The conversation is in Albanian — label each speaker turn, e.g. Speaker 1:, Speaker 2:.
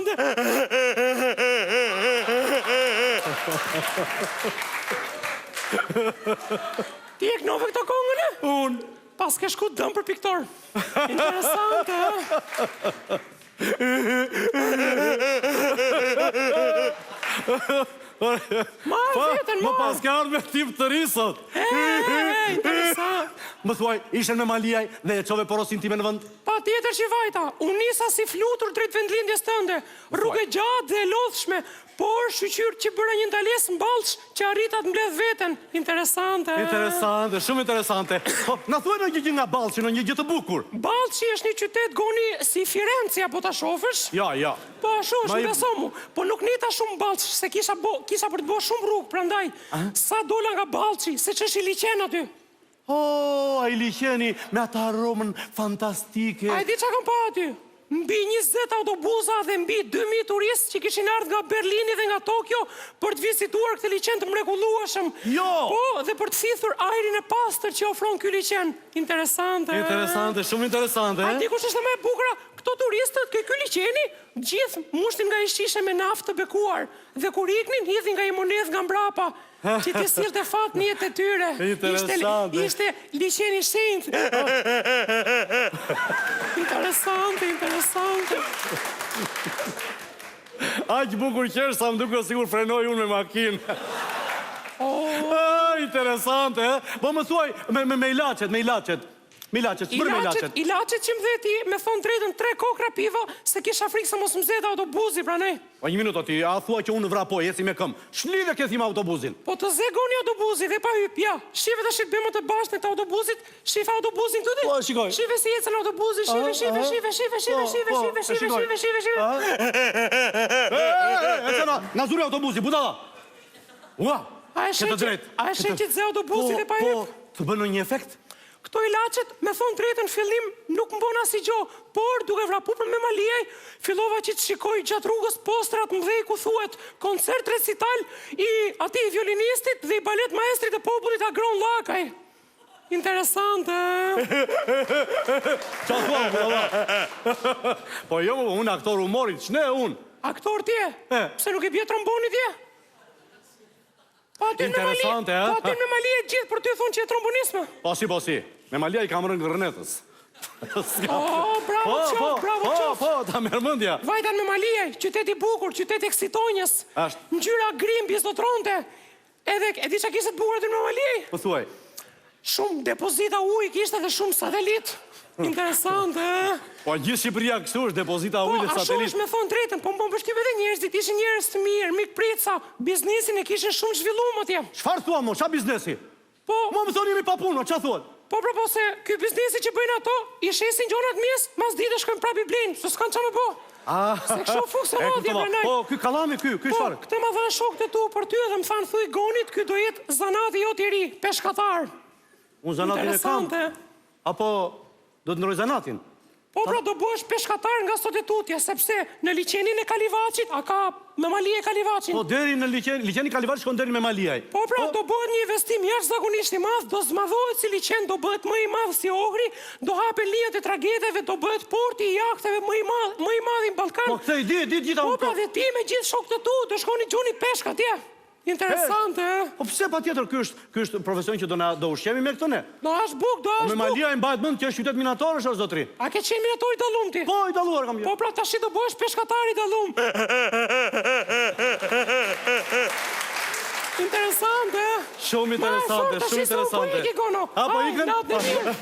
Speaker 1: interesante. Ti e knove këto kongën e?
Speaker 2: Unë.
Speaker 1: Pas ke shku dëm për piktor. Interesante, ha?
Speaker 2: Më pas ka ardhë me tip të risot.
Speaker 1: Interesant.
Speaker 2: Më thuaj, ishen me Maliaj dhe e qove porosin time në vënd?
Speaker 1: Pa tjetër që vajta, unë nisa si flutur drejt vendlindjes tënde, rrugë gjatë dhe lodhshme, por shqyqyr që bëra një ndales mbalsh që arritat mbledh veten. Interesante.
Speaker 2: Interesante, shumë interesante. Na thuaj në një nga Ballçi, në një gjë të bukur.
Speaker 1: Ballçi është një qytet goni si Firenze, apo ta shofësh?
Speaker 2: Ja.
Speaker 1: Po ashtu është, besomu. Po nuk nita shumë Ballç, se kisha për të bërë shumë rrugë, prandaj sa dola nga Ballçi, se ç'është i liqen aty.
Speaker 2: Oh, a i liqeni me ata aromën fantastike.
Speaker 1: A i di që kam pa aty? Mbi 20 autobusa dhe mbi 2000 turistë që kishin ardhë nga Berlini dhe nga Tokyo për të vizituar këtë liqen të mrekullueshëm.
Speaker 2: Jo!
Speaker 1: Po, dhe për të thithur ajrin e pastër që ofron ky liqen. Interesante.
Speaker 2: Interesante, shumë interesante.
Speaker 1: A di kush është më e bukura? Këto turistët, ky liqeni, gjithë mushtin nga i shishe me naftë të bekuar. Dhe kur iknin, hidhin nga i monedh nga mbrapa. Që të sillte fat në jetë e tyre.
Speaker 2: Interesante.
Speaker 1: Ishte liqeni shenjtë. Interesante.
Speaker 2: Aq bukur qesh sa më duke sigur frenoj unë me makinë. Interesante, e? Po më thuaj, me ilacet. Ilacet që
Speaker 1: më dhe ti me thonë drejtën 3 kokra piva se kisha frikë se mos më zeta autobusi pra ne.
Speaker 2: Po një minuto ti, a thua që unë vrapoj, eci me këm. Shlidhe ke thima autobusin.
Speaker 1: Po të zegoni autobusi dhe pa hyp, ja. Shive të shqit bëmë të bashkë në të autobusit, shive autobusin këtu ti.
Speaker 2: Po, shikoj.
Speaker 1: Shive si ecën autobusi, shive.
Speaker 2: Na zuri autobusi, budala. Ua,
Speaker 1: A e shen që të ze autobusi dhe pa hyp?
Speaker 2: Po, të bënë një efekt?
Speaker 1: Këto ilacet, me thonë drejtën fillim, nuk më bona si gjo, por duke vrapu për me Maliaj, fillova që të shikoj gjatë rrugës postrat më dhej ku thuet koncert recital i ati violinistit dhe i balet maestrit e popullit Agron Lakaj. Interesante.
Speaker 2: Qa thua, budala? Po jo, unë aktor humorit, qne unë?
Speaker 1: Aktor tje? Pse nuk i bje tromboni tje?
Speaker 2: Interesante, ha?
Speaker 1: Po aty me Maliaj gjithë për ty thonë që e trombonisme.
Speaker 2: Po si. Me Maliaj kam rënë gërnetës.
Speaker 1: Bravo qof.
Speaker 2: Po, ta merë mëndja.
Speaker 1: Vajtan me Maliaj, qyteti bukur, qyteti eksitonjës. Ngjyra grimbjes do tronte. Edhe, e di që kishtë të bukur aty me Maliaj?
Speaker 2: Po thuaj.
Speaker 1: Shumë depozita ujë kishtë dhe shumë satelit. Interesante, e?
Speaker 2: Po gjithë Shqipëria kështu është depozita ujë dhe satelit.
Speaker 1: Po, ashtu është me thonë drejtën, po më përshtyve dhe njerëzit, ishin njerëz të mirë, mikë prica, biznesin e kishin shumë zhvilluar atje.
Speaker 2: Çfarë thua mo, qa biznesi?
Speaker 1: Po,
Speaker 2: mo më thoni jemi pa punë, qa thuat?
Speaker 1: Po, se ky biznesi që bëjnë ato, i shesin gjonat mes, mas dite shkojnë prap i blinë, se s'kanë qa me bo. Se kështu funksionatje pranaj.
Speaker 2: Po, ky kalami, ky shfarë.
Speaker 1: Po, këte ma dhanë shokët e tu për ty dhe më thanë thuj gonit, ky do jetë zanati jo t'i ri, peshkatar.
Speaker 2: Unë zanatin e kam. Apo do të ndroj zanatin?
Speaker 1: Po, do bësh peshkatar nga sot e tutje, sepse në liqenin e Kalivacit, a ka me Maliaj Kalivacin.
Speaker 2: Po, deri në liqenin Kalivacit shkon deri me Maliaj.
Speaker 1: Po, do bëhet një investim jashtëzakonisht i madh, do zmadhohet si liqen, do bëhet më i madh si Ohri, do hapen linjat e tragedeve, do bëhet porti i jahteve më i madh në Ballkan.
Speaker 2: Po, këtë i di gjitha unë.
Speaker 1: Po, dhe ti me gjithë shokët e tu, do shkoni gjuni peshk atje. Interesante, e?
Speaker 2: Po pse pa tjetër, ky është profesion që do ushqemi me këtë ne?
Speaker 1: Do është buk.
Speaker 2: Me Maliaj mbajt mend që është qytet minator është zotri.
Speaker 1: A ke qenë minator i dallum ti?
Speaker 2: Po, i dalluar kam jo.
Speaker 1: Po, tash do bëhesh peshkatar i dallum. Interesante, e?
Speaker 2: Shumë interesante.
Speaker 1: Tash po iki gono.
Speaker 2: Apo ikën?
Speaker 1: Natë mirë.